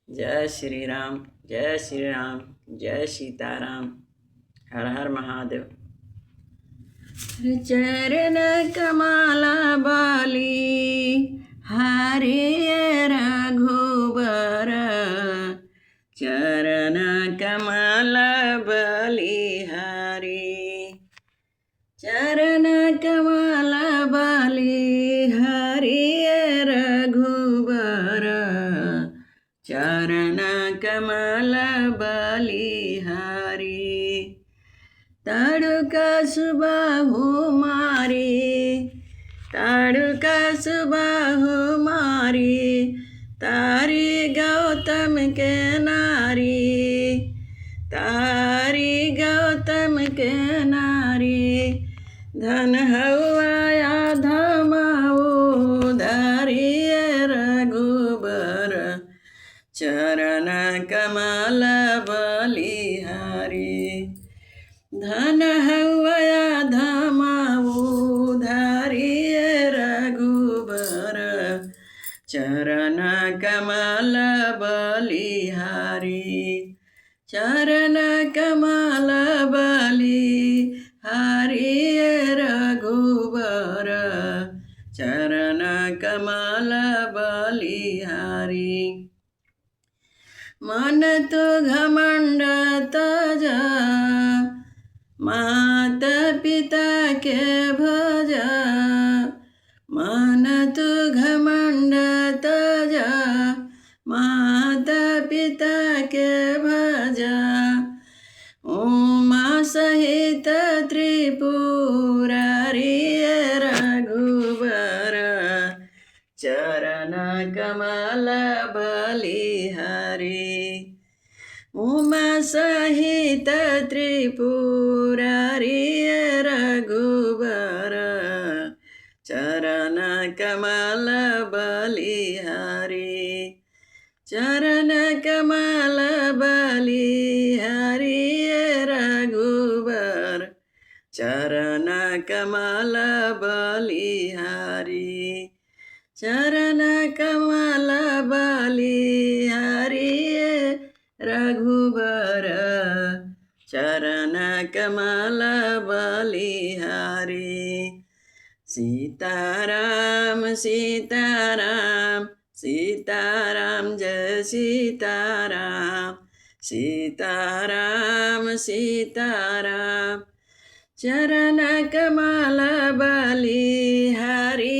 जय श्री राम, जय श्री राम, जय सीताराम। हर हर महादेव। चरण कमला बाली हरे रघुबर, चरण कमला बलि हरि, चरण कमला बलि हरि रघुबर, चरण कमल बलि हरि। तड़का सुबाहु मारी, तड़का सुबाहु मारी, तारी गौतम के नारी, तारी गौतम के नारी। धन हवाया धमाऊ धरी रघुबर, चरण कमल बलि हरि। धन हवाया धमाऊ धरी रघुबर, चरण कमल बलि हरि, चरण कमल बलि हरि रघुबर, चरण कमल बलि हरि। मन तो घमंड तजा, माता पिता के भजा, मन तो घमंड तजा, माता पिता के भजा। उमा सहित त्रिपुरारी रघुबर, चरण कमल बलि हरि। उमा सहित त्रिपुरारी रघुबर, चरण कमल बलि हरि, चरण कमल बलि हरि रघुबर, चरण कमल बलि हरि, चरण कमल बलि हरि रघुबर, चरण कमल बलि हरि। सीताराम सीताराम सीताराम जय सीताराम, सीताराम सीताराम। चरण कमल बलि हरि